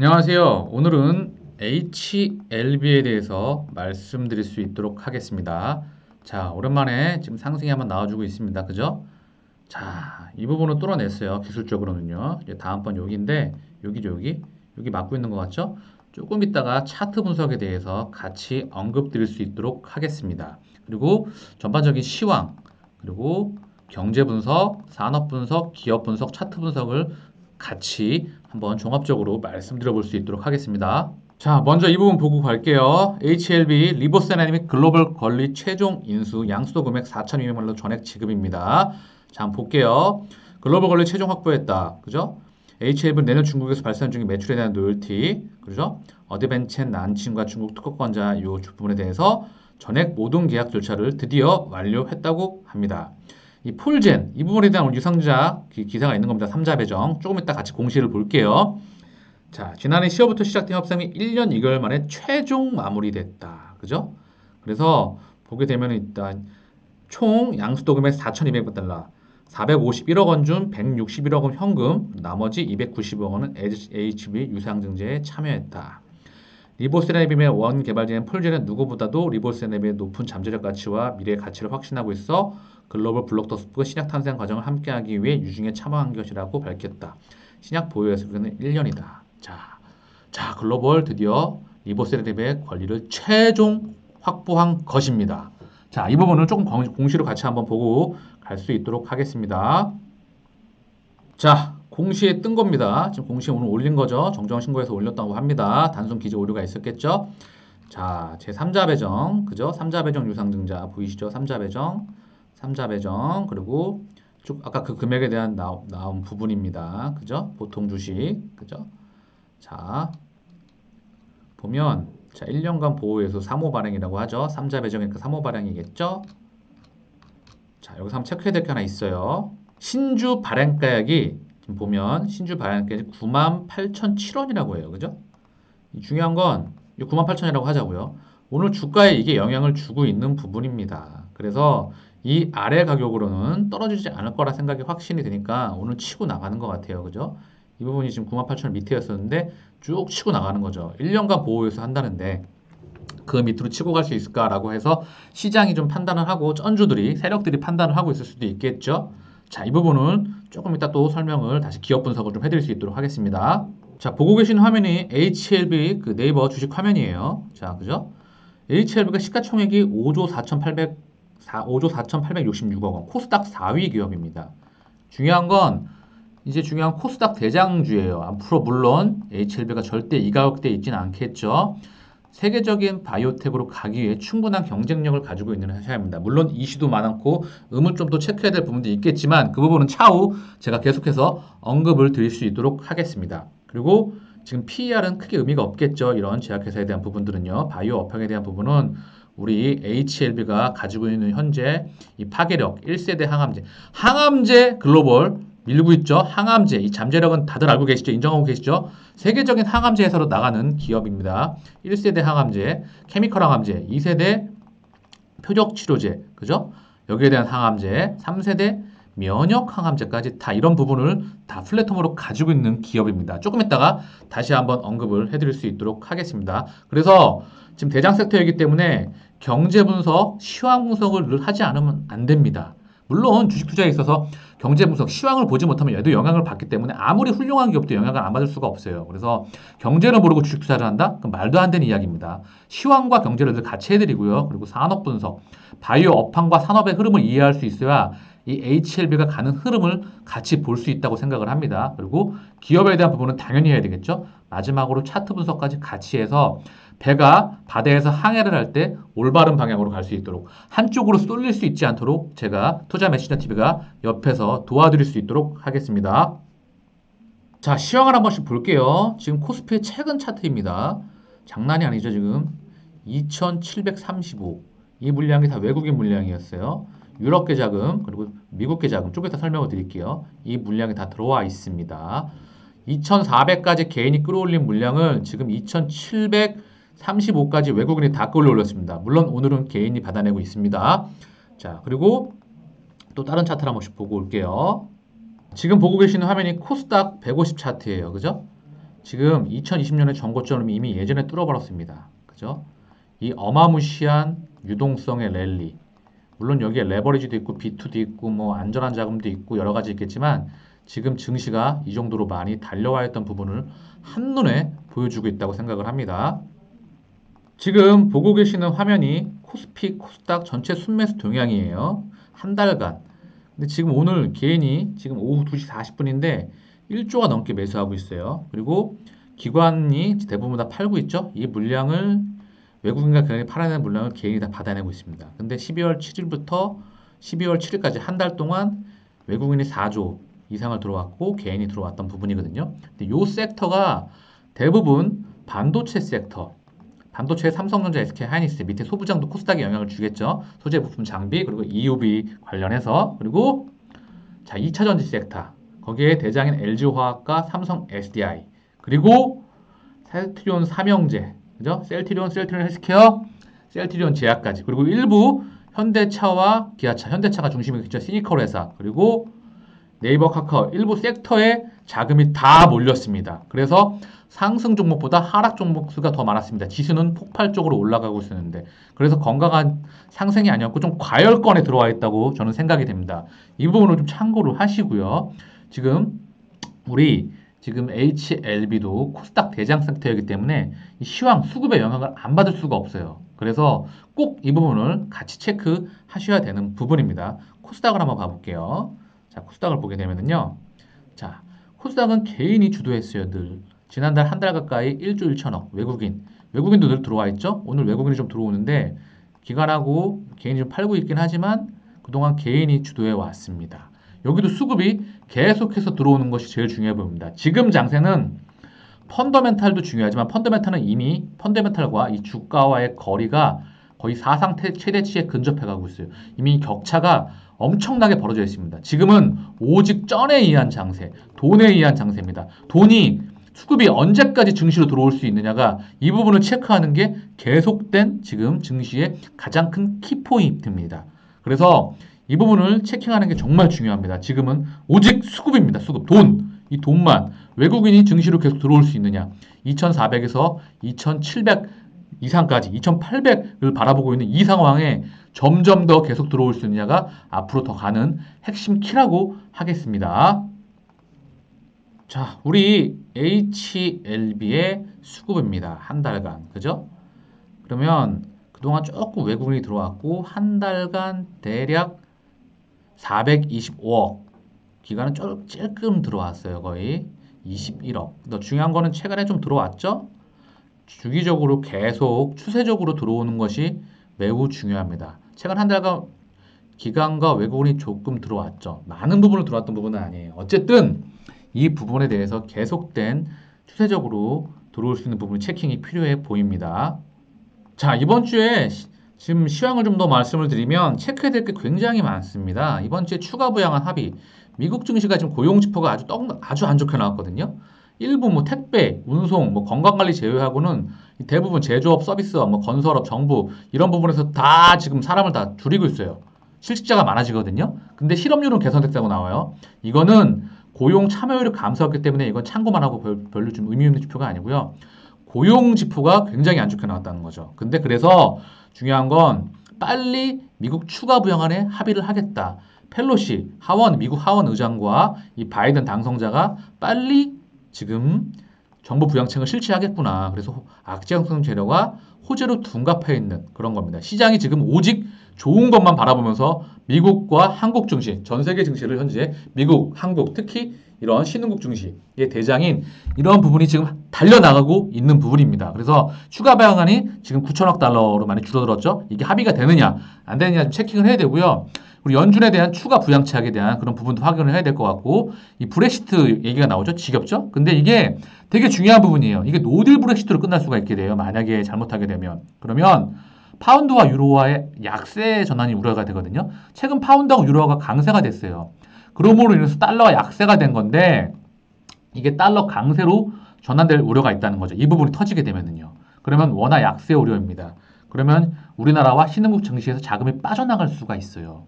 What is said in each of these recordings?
안녕하세요. 오늘은 HLB에 대해서 말씀드릴 수 있도록 하겠습니다. 자, 오랜만에 지금 상승이 한번 나와주고 있습니다. 그죠? 자, 이 부분은 뚫어냈어요. 기술적으로는요. 이제 다음번 여기인데, 여기죠, 여기. 여기 맞고 있는 것 같죠? 조금 있다가 차트 분석에 대해서 같이 언급드릴 수 있도록 하겠습니다. 그리고 전반적인 시황, 그리고 경제 분석, 산업 분석, 기업 분석, 차트 분석을 같이 한번 종합적으로 말씀드려 볼 수 있도록 하겠습니다. 자, 먼저 이 부분 보고 갈게요. HLB 리버스다이내믹 글로벌 권리 최종 인수 양수도 금액 4,200만 원 전액 지급입니다. 자, 한번 볼게요. 글로벌 권리 최종 확보했다. 그죠? HLB는 내년 중국에서 발생 중인 매출에 대한 로열티, 그죠? 어드벤첸 난칭과 중국 특허권자 이 부분에 대해서 전액 모든 계약 절차를 드디어 완료했다고 합니다. 이 폴젠, 이 부분에 대한 유상자 기사가 있는 겁니다. 3자 배정. 조금 이따 같이 공시를 볼게요. 자, 지난해 10월부터 시작된 협상이 1년 2개월 만에 최종 마무리됐다. 그죠? 그래서 보게 되면 일단 총 양수도 금액 4,200만 달러, 451억 원 중 161억 원 현금, 나머지 290억 원은 HB 유상증자에 참여했다. 리보세라핌의 원 개발자인 폴젠은 누구보다도 리보세라핌의 높은 잠재력 가치와 미래 가치를 확신하고 있어 글로벌 블록버스터 신약 탄생 과정을 함께하기 위해 유증에 참여한 것이라고 밝혔다. 신약 보유 예수는 1년이다. 자, 글로벌 드디어 리보세라핌의 권리를 최종 확보한 것입니다. 자, 이 부분을 조금 공시로 같이 한번 보고 갈 수 있도록 하겠습니다. 자, 공시에 뜬 겁니다. 지금 공시에 오늘 올린 거죠. 정정 신고해서 올렸다고 합니다. 단순 기재 오류가 있었겠죠. 자, 제 3자 배정, 그죠? 3자 배정 유상증자 보이시죠? 3자 배정, 3자 배정, 그리고 쭉 아까 그 금액에 대한 나온 부분입니다. 그죠? 보통 주식, 그죠? 자, 보면, 자, 1년간 보호해서 3호 발행이라고 하죠. 3자 배정이니까 3호 발행이겠죠? 자, 여기서 한번 체크해야 될 게 하나 있어요. 신주 발행가액이 지금 보면 신주 발행가액이 98,007원이라고 해요. 그죠? 중요한 건 98,000원이라고 하자고요. 오늘 주가에 이게 영향을 주고 있는 부분입니다. 그래서 이 아래 가격으로는 떨어지지 않을 거라 생각이 확신이 되니까 오늘 치고 나가는 것 같아요. 그죠? 이 부분이 지금 98,000원 밑에였었는데 쭉 치고 나가는 거죠. 1년간 보호해서 한다는데 그 밑으로 치고 갈 수 있을까라고 해서 시장이 좀 판단을 하고 쩐주들이 세력들이 판단을 하고 있을 수도 있겠죠. 자, 이 부분은 조금 이따 또 설명을 다시 기업 분석을 좀 해드릴 수 있도록 하겠습니다. 자, 보고 계시는 화면이 HLB 그 네이버 주식 화면이에요. 자, 그죠? HLB가 시가총액이 5조 4,866억 원, 코스닥 4위 기업입니다. 중요한 건 이제 중요한 코스닥 대장주예요. 앞으로 물론 HLB가 절대 이 가격대에 있지는 않겠죠. 세계적인 바이오텍으로 가기 위해 충분한 경쟁력을 가지고 있는 회사입니다. 물론 이슈도 많고 의문 좀 더 체크해야 될 부분도 있겠지만 그 부분은 차후 제가 계속해서 언급을 드릴 수 있도록 하겠습니다. 그리고 지금 PER은 크게 의미가 없겠죠. 이런 제약회사에 대한 부분들은요. 바이오 업황에 대한 부분은 우리 HLB가 가지고 있는 현재 이 파괴력 1세대 항암제 글로벌 밀고 있죠. 항암제, 이 잠재력은 다들 알고 계시죠? 인정하고 계시죠? 세계적인 항암제 회사로 나가는 기업입니다. 1세대 항암제, 케미컬 항암제, 2세대 표적 치료제, 그죠? 여기에 대한 항암제, 3세대 면역 항암제까지 다 이런 부분을 다 플랫폼으로 가지고 있는 기업입니다. 조금 있다가 다시 한번 언급을 해드릴 수 있도록 하겠습니다. 그래서 지금 대장 섹터이기 때문에 경제 분석, 시황 분석을 늘 하지 않으면 안 됩니다. 물론 주식 투자에 있어서 경제 분석, 시황을 보지 못하면 얘도 영향을 받기 때문에 아무리 훌륭한 기업도 영향을 안 받을 수가 없어요. 그래서 경제를 모르고 주식 투자를 한다? 그럼 말도 안 되는 이야기입니다. 시황과 경제를 늘 같이 해드리고요. 그리고 산업 분석, 바이오 업황과 산업의 흐름을 이해할 수 있어야 이 HLB가 가는 흐름을 같이 볼 수 있다고 생각을 합니다. 그리고 기업에 대한 부분은 당연히 해야 되겠죠. 마지막으로 차트 분석까지 같이 해서 배가 바다에서 항해를 할 때 올바른 방향으로 갈 수 있도록 한쪽으로 쏠릴 수 있지 않도록 제가 투자 메시저 TV가 옆에서 도와드릴 수 있도록 하겠습니다. 자, 시황을 한 번씩 볼게요. 지금 코스피의 최근 차트입니다. 장난이 아니죠, 지금. 2735. 이 물량이 다 외국인 물량이었어요. 유럽계 자금, 그리고 미국계 자금, 좀 이따 설명을 드릴게요. 이 물량이 다 들어와 있습니다. 2400까지 개인이 끌어올린 물량을 지금 2735까지 외국인이 다 끌어올렸습니다. 물론 오늘은 개인이 받아내고 있습니다. 자, 그리고 또 다른 차트를 한 번씩 보고 올게요. 지금 보고 계시는 화면이 코스닥 150 차트예요. 그죠? 지금 2020년에 전고점을 이미 예전에 뚫어버렸습니다. 그죠? 이 어마무시한 유동성의 랠리. 물론 여기에 레버리지도 있고 B2도 있고 뭐 안전한 자금도 있고 여러 가지 있겠지만 지금 증시가 이 정도로 많이 달려와 있던 부분을 한눈에 보여주고 있다고 생각을 합니다. 지금 보고 계시는 화면이 코스피, 코스닥 전체 순매수 동향이에요. 한 달간. 근데 지금 오늘 개인이 지금 오후 2시 40분인데 1조가 넘게 매수하고 있어요. 그리고 기관이 대부분 다 팔고 있죠. 이 물량을 외국인과 기관이 팔아내는 물량을 개인이 다 받아내고 있습니다. 근데 12월 7일부터 12월 7일까지 한 달 동안 외국인이 4조 이상을 들어왔고 개인이 들어왔던 부분이거든요. 근데 이 섹터가 대부분 반도체 섹터, 반도체 삼성전자, SK 하이닉스 밑에 소부장도 코스닥에 영향을 주겠죠. 소재 부품 장비 그리고 EUV 관련해서 그리고 자 2차 전지 섹터 거기에 대장인 LG화학과 삼성 SDI 그리고 셀트리온 삼형제 그죠? 셀트리온 헬스케어 셀트리온 제약까지 그리고 일부 현대차와 기아차 현대차가 중심이겠죠. 시니컬 회사 그리고 네이버 카카오 일부 섹터에 자금이 다 몰렸습니다. 그래서 상승 종목보다 하락 종목 수가 더 많았습니다. 지수는 폭발적으로 올라가고 있었는데 그래서 건강한 상승이 아니었고 좀 과열권에 들어와 있다고 저는 생각이 됩니다. 이 부분을 좀 참고를 하시고요. 지금 우리 지금 HLB도 코스닥 대장 섹터이기 때문에 이 시황 수급의 영향을 안 받을 수가 없어요. 그래서 꼭 이 부분을 같이 체크하셔야 되는 부분입니다. 코스닥을 한번 봐볼게요. 자, 코스닥을 보게 되면은요. 자, 코스닥은 개인이 주도했어요, 늘. 지난달 한 달 가까이 1조 1천억 외국인도 늘 들어와 있죠. 오늘 외국인이 좀 들어오는데 기관하고 개인이 좀 팔고 있긴 하지만 그동안 개인이 주도해 왔습니다. 여기도 수급이 계속해서 들어오는 것이 제일 중요해 보입니다. 지금 장세는 펀더멘탈도 중요하지만 펀더멘탈은 이미 펀더멘탈과 이 주가와의 거리가 거의 사상 최대치에 근접해 가고 있어요. 이미 격차가 엄청나게 벌어져 있습니다. 지금은 오직 쩐에 의한 장세, 돈에 의한 장세입니다. 돈이 수급이 언제까지 증시로 들어올 수 있느냐가 이 부분을 체크하는 게 계속된 지금 증시의 가장 큰 키포인트입니다. 그래서 이 부분을 체킹하는 게 정말 중요합니다. 지금은 오직 수급입니다. 수급, 돈. 이 돈만 외국인이 증시로 계속 들어올 수 있느냐. 2400에서 2700 이상까지 2800을 바라보고 있는 이 상황에 점점 더 계속 들어올 수 있느냐가 앞으로 더 가는 핵심 키라고 하겠습니다. 자, 우리 HLB의 수급입니다. 한 달간. 그죠? 그러면 그동안 조금 외국인이 들어왔고 한 달간 대략 425억 기간은 조금 들어왔어요. 거의 21억. 더 중요한 거는 최근에 좀 들어왔죠? 주기적으로 계속 추세적으로 들어오는 것이 매우 중요합니다. 최근 한 달간 기관과 외국인이 조금 들어왔죠. 많은 부분을 들어왔던 부분은 아니에요. 어쨌든 이 부분에 대해서 계속된 추세적으로 들어올 수 있는 부분 체킹이 필요해 보입니다. 자, 이번 주에 지금 시황을 좀 더 말씀을 드리면 체크해야 될 게 굉장히 많습니다. 이번 주에 추가 부양한 합의. 미국 증시가 지금 고용 지표가 아주 안 좋게 나왔거든요. 일부 뭐 택배, 운송, 뭐 건강관리 제외하고는 대부분 제조업, 서비스업, 뭐 건설업, 정부 이런 부분에서 다 지금 사람을 다 줄이고 있어요. 실직자가 많아지거든요. 근데 실업률은 개선됐다고 나와요. 이거는 고용 참여율이 감소했기 때문에 이건 참고만 하고 별로 좀 의미 있는 지표가 아니고요. 고용 지표가 굉장히 안 좋게 나왔다는 거죠. 근데 그래서 중요한 건 빨리 미국 추가 부양안에 합의를 하겠다. 펠로시 미국 하원 의장과 이 바이든 당선자가 빨리 지금 정부 부양책을 실시하겠구나. 그래서 악재성 재료가 호재로 둔갑해 있는 그런 겁니다. 시장이 지금 오직 좋은 것만 바라보면서 미국과 한국 증시, 전 세계 증시를 현재 미국, 한국, 특히 이런 신흥국 증시의 대장인 이런 부분이 지금 달려나가고 있는 부분입니다. 그래서 추가 배양안이 지금 9천억 달러로 많이 줄어들었죠. 이게 합의가 되느냐, 안 되느냐 좀 체킹을 해야 되고요. 우리 연준에 대한 추가 부양책에 대한 그런 부분도 확인을 해야 될 것 같고, 이 브렉시트 얘기가 나오죠. 지겹죠? 근데 이게 되게 중요한 부분이에요. 이게 노딜 브렉시트로 끝날 수가 있게 돼요. 만약에 잘못하게 되면. 그러면 파운드와 유로화의 약세 전환이 우려가 되거든요. 최근 파운드하고 유로화가 강세가 됐어요. 그러므로 인해서 달러가 약세가 된 건데 이게 달러 강세로 전환될 우려가 있다는 거죠. 이 부분이 터지게 되면은요. 그러면 원화 약세 우려입니다. 그러면 우리나라와 신흥국 증시에서 자금이 빠져나갈 수가 있어요.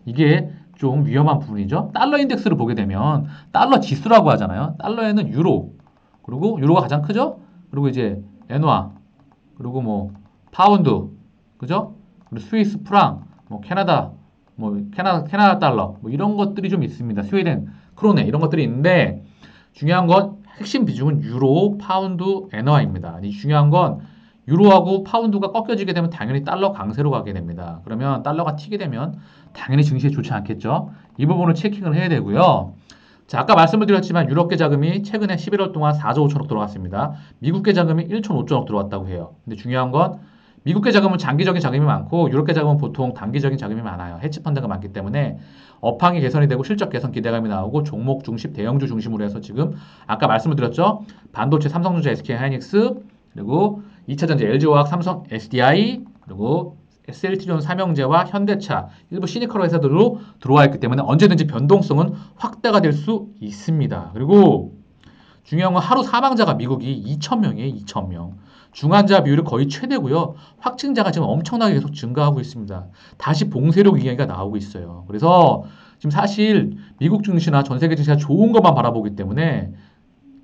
이게 좀 위험한 부분이죠. 달러 인덱스를 보게 되면 달러 지수라고 하잖아요. 달러에는 유로, 그리고 유로가 가장 크죠? 그리고 이제 엔화, 그리고 뭐 파운드, 그죠? 그리고 스위스 프랑, 뭐 캐나다, 캐나다 달러, 뭐 이런 것들이 좀 있습니다. 스웨덴 크로네 이런 것들이 있는데 중요한 건 핵심 비중은 유로, 파운드, 엔화입니다. 이 중요한 건 유로하고 파운드가 꺾여지게 되면 당연히 달러 강세로 가게 됩니다. 그러면 달러가 튀게 되면 당연히 증시에 좋지 않겠죠? 이 부분을 체킹을 해야 되고요. 자, 아까 말씀을 드렸지만 유럽계 자금이 최근에 11월 동안 4조 5천억 들어갔습니다. 미국계 자금이 1천 5천억 들어왔다고 해요. 근데 중요한 건 미국계 자금은 장기적인 자금이 많고 유럽계 자금은 보통 단기적인 자금이 많아요. 헤지펀드가 많기 때문에 업황이 개선이 되고 실적 개선 기대감이 나오고 종목 중심, 대형주 중심으로 해서 지금 아까 말씀을 드렸죠. 반도체 삼성전자, SK하이닉스 그리고 2차전지 LG화학, 삼성, SDI 그리고 SLT전 삼형제와 현대차, 일부 시니컬 회사들로 들어와 있기 때문에 언제든지 변동성은 확대가 될 수 있습니다. 그리고 중요한 건 하루 사망자가 미국이 2,000명이에요. 2,000명. 중환자 비율이 거의 최대고요. 확진자가 지금 엄청나게 계속 증가하고 있습니다. 다시 봉쇄력 이야기가 나오고 있어요. 그래서 지금 사실 미국 증시나 전 세계 증시가 좋은 것만 바라보기 때문에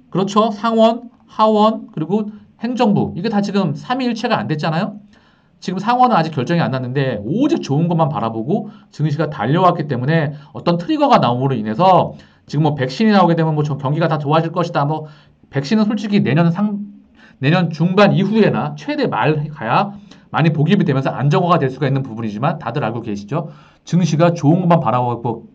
그렇죠. 상원, 하원, 그리고 행정부 이게 다 지금 삼위일체가 안 됐잖아요. 지금 상원은 아직 결정이 안 났는데 오직 좋은 것만 바라보고 증시가 달려왔기 때문에 어떤 트리거가 나옴으로 인해서 지금 뭐 백신이 나오게 되면 뭐 경기가 다 좋아질 것이다. 뭐 백신은 솔직히 내년 중반 이후에나 최대 말 가야 많이 복입이 되면서 안정화가 될 수가 있는 부분이지만 다들 알고 계시죠? 증시가 좋은 것만 바라보고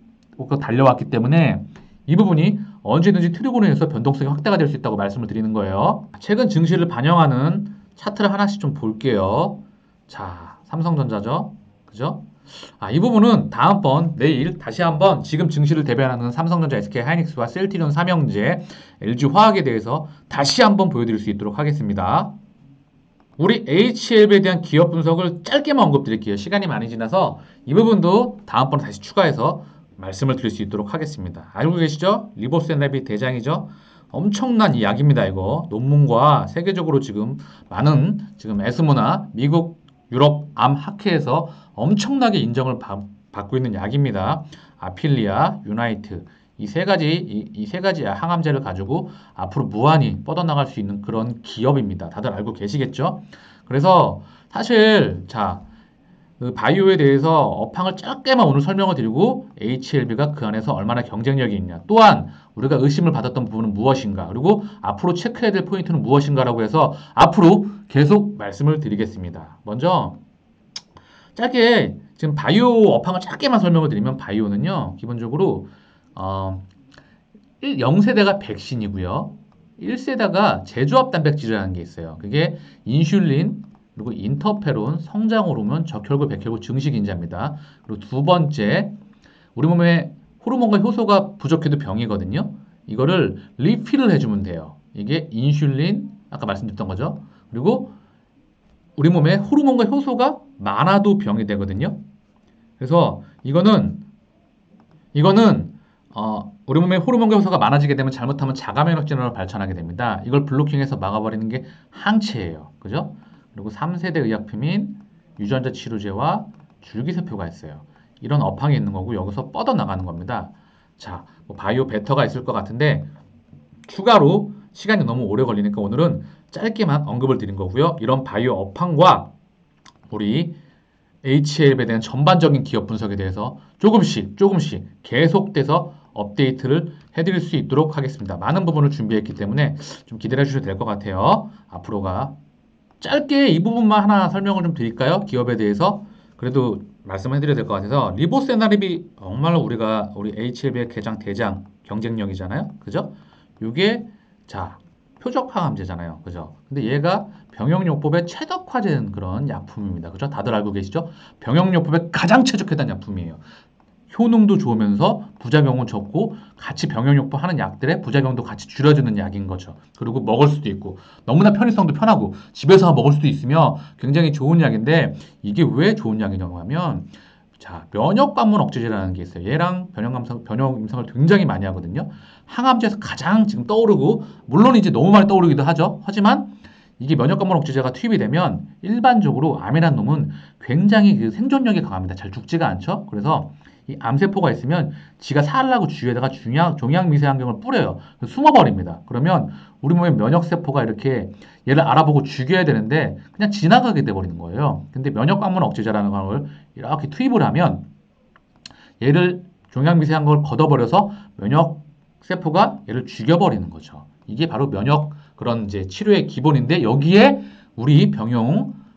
달려왔기 때문에 이 부분이 언제든지 트리거로 인해서 변동성이 확대가 될 수 있다고 말씀을 드리는 거예요. 최근 증시를 반영하는 차트를 하나씩 좀 볼게요. 자, 삼성전자죠. 그죠? 이 부분은 다음번 내일 다시 한번 지금 증시를 대변하는 삼성전자, SK하이닉스와 셀트리온 삼형제, LG화학에 대해서 다시 한번 보여드릴 수 있도록 하겠습니다. 우리 HLB에 대한 기업 분석을 짧게만 언급드릴게요. 시간이 많이 지나서 이 부분도 다음번에 다시 추가해서 말씀을 드릴 수 있도록 하겠습니다. 알고 계시죠? 리보스앤랩이 대장이죠. 엄청난 이야기입니다. 이거 논문과 세계적으로 지금 많은 지금 에스모나 미국, 유럽, 암 학회에서 엄청나게 인정을 받고 있는 약입니다. 아필리아, 유나이트 이 세 가지 항암제를 가지고 앞으로 무한히 뻗어나갈 수 있는 그런 기업입니다. 다들 알고 계시겠죠? 그래서 사실 그 바이오에 대해서 업황을 짧게만 오늘 설명을 드리고 HLB가 그 안에서 얼마나 경쟁력이 있냐. 또한 우리가 의심을 받았던 부분은 무엇인가. 그리고 앞으로 체크해야 될 포인트는 무엇인가라고 해서 앞으로 계속 말씀을 드리겠습니다. 먼저 짧게 지금 바이오 업황을 짧게만 설명을 드리면 바이오는요. 기본적으로 0세대가 백신이고요. 1세대가 제조합 단백질이라는 게 있어요. 그게 인슐린, 그리고 인터페론, 성장 호르몬, 적혈구, 백혈구 증식 인자입니다. 그리고 두 번째, 우리 몸에 호르몬과 효소가 부족해도 병이거든요. 이거를 리필을 해주면 돼요. 이게 인슐린, 아까 말씀드렸던 거죠. 그리고 우리 몸에 호르몬과 효소가 많아도 병이 되거든요. 그래서 이거는 우리 몸에 호르몬과 효소가 많아지게 되면 잘못하면 자가면역 질환을 발전하게 됩니다. 이걸 블로킹해서 막아버리는 게 항체예요. 그죠? 그리고 3세대 의약품인 유전자 치료제와 줄기세포가 있어요. 이런 업황이 있는 거고 여기서 뻗어나가는 겁니다. 자, 뭐 바이오 베터가 있을 것 같은데 추가로 시간이 너무 오래 걸리니까 오늘은 짧게만 언급을 드린 거고요. 이런 바이오 업황과 우리 HL에 대한 전반적인 기업 분석에 대해서 조금씩 계속돼서 업데이트를 해드릴 수 있도록 하겠습니다. 많은 부분을 준비했기 때문에 좀 기대해 주셔도 될 것 같아요. 앞으로가 짧게 이 부분만 하나 설명을 좀 드릴까요? 기업에 대해서 그래도 말씀해 드려야 될 것 같아서 리보세나립이 정말로 우리 HLB의 대장 경쟁력이잖아요. 그죠? 이게 표적 항암제잖아요. 그죠? 근데 얘가 병용요법에 최적화된 그런 약품입니다. 그죠? 다들 알고 계시죠? 병용요법에 가장 최적화된 약품이에요. 효능도 좋으면서 부작용은 적고 같이 병용요법 하는 약들의 부작용도 같이 줄여주는 약인 거죠. 그리고 먹을 수도 있고 너무나 편의성도 편하고 집에서 먹을 수도 있으며 굉장히 좋은 약인데 이게 왜 좋은 약이냐고 하면 면역관문 억제제라는 게 있어요. 얘랑 변형 임상을 굉장히 많이 하거든요. 항암제에서 가장 지금 떠오르고 물론 이제 너무 많이 떠오르기도 하죠. 하지만 이게 면역관문 억제제가 투입이 되면 일반적으로 암이라는 놈은 굉장히 그 생존력이 강합니다. 잘 죽지가 않죠. 그래서 이 암세포가 있으면 지가 살라고 주위에다가 종양 미세환경을 뿌려요. 숨어버립니다. 그러면 우리 몸의 면역세포가 이렇게 얘를 알아보고 죽여야 되는데 그냥 지나가게 돼버리는 거예요. 근데 면역광문 억제제라는 걸 이렇게 투입을 하면 얘를 종양 미세환경을 걷어버려서 면역세포가 얘를 죽여버리는 거죠. 이게 바로 면역 그런 이제 치료의 기본인데 여기에 우리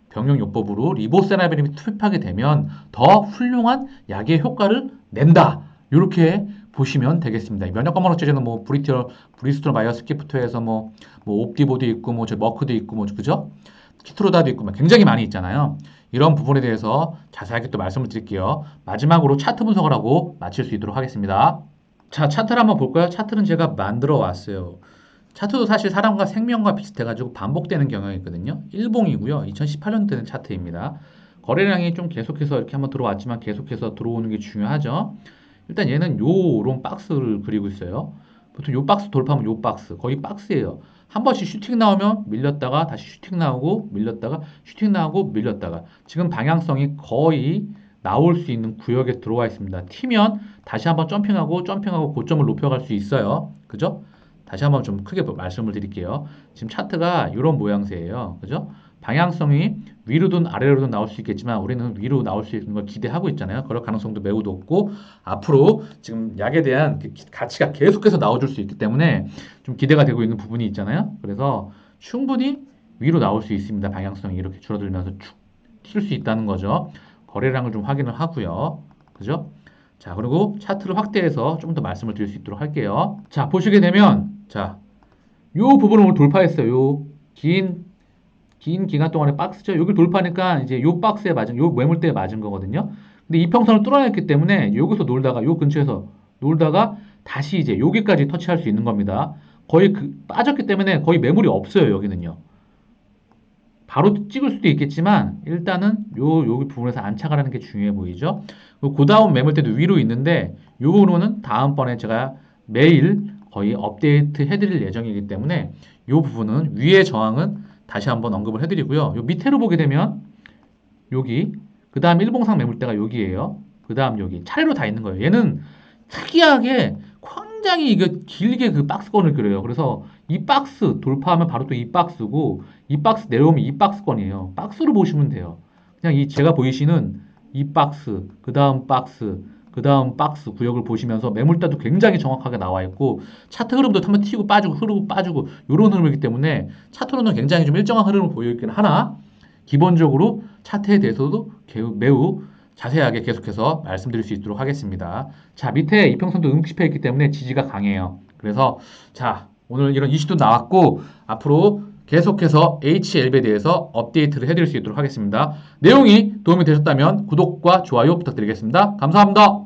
병용요법으로 리보세라젬이 투입하게 되면 더 훌륭한 약의 효과를 낸다. 이렇게 보시면 되겠습니다. 면역광문 억제제는 뭐 브리스톨 바이오스킵부터 해서 뭐 옵디보도 있고 뭐 저 머크도 있고 뭐 그죠? 키트로다도 있고 굉장히 많이 있잖아요. 이런 부분에 대해서 자세하게 또 말씀을 드릴게요. 마지막으로 차트 분석을 하고 마칠 수 있도록 하겠습니다. 자, 차트를 한번 볼까요? 차트는 제가 만들어 왔어요. 차트도 사실 사람과 생명과 비슷해가지고 반복되는 경향이 있거든요. 일봉이고요. 2018년 되는 차트입니다. 거래량이 좀 계속해서 이렇게 한번 들어왔지만 계속해서 들어오는 게 중요하죠. 일단 얘는 요런 박스를 그리고 있어요. 보통 요 박스 돌파하면 요 박스, 거의 박스예요. 한 번씩 슈팅 나오면 밀렸다가 다시 슈팅 나오고 밀렸다가 슈팅 나오고 밀렸다가 지금 방향성이 거의 나올 수 있는 구역에 들어와 있습니다. 튀면 다시 한번 점핑하고 고점을 높여갈 수 있어요. 그죠? 다시 한번 좀 크게 말씀을 드릴게요. 지금 차트가 이런 모양새예요. 그죠? 방향성이 위로든 아래로든 나올 수 있겠지만 우리는 위로 나올 수 있는 걸 기대하고 있잖아요. 그럴 가능성도 매우 높고 앞으로 지금 약에 대한 가치가 계속해서 나와줄 수 있기 때문에 좀 기대가 되고 있는 부분이 있잖아요. 그래서 충분히 위로 나올 수 있습니다. 방향성이 이렇게 줄어들면서 쭉 튈 수 있다는 거죠. 거래량을 좀 확인을 하고요. 그죠? 자, 그리고 차트를 확대해서 좀 더 말씀을 드릴 수 있도록 할게요. 자, 보시게 되면 자, 요 부분을 오늘 돌파했어요. 요 긴 기간 동안의 박스죠. 여기 돌파하니까 이제 요 박스에 맞은, 요 매물대에 맞은 거거든요. 근데 이평선을 뚫어냈기 때문에 여기서 놀다가, 요 근처에서 놀다가 다시 이제 여기까지 터치할 수 있는 겁니다. 거의 빠졌기 때문에 거의 매물이 없어요. 여기는요. 바로 찍을 수도 있겠지만 일단은 여기 부분에서 안착을 하는 게 중요해 보이죠. 그 다음 매물대도 위로 있는데 요거는 다음번에 제가 매일 거의 업데이트 해드릴 예정이기 때문에 요 부분은 위의 저항은 다시 한번 언급을 해드리고요. 요 밑으로 보게 되면 여기 그 다음 일봉상 매물대가 여기에요. 그 다음 여기 차례로 다 있는 거예요. 얘는 특이하게 굉장히 이거 길게 그 박스권을 그려요. 그래서 이 박스 돌파하면 바로 또 이 박스고 이 박스 내려오면 이 박스권이에요. 박스로 보시면 돼요. 그냥 이 제가 보이시는 이 박스, 그 다음 박스, 그 다음 박스 구역을 보시면서 매물대도 굉장히 정확하게 나와 있고 차트 흐름도 한번 튀고 빠지고 흐르고 빠지고 이런 흐름이기 때문에 차트로는 굉장히 좀 일정한 흐름을 보여있긴 하나 기본적으로 차트에 대해서도 매우 자세하게 계속해서 말씀드릴 수 있도록 하겠습니다. 자, 밑에 이평선도 응집해 있기 때문에 지지가 강해요. 그래서 자, 오늘 이런 이슈도 나왔고 앞으로 계속해서 HLB에 대해서 업데이트를 해드릴 수 있도록 하겠습니다. 내용이 도움이 되셨다면 구독과 좋아요 부탁드리겠습니다. 감사합니다.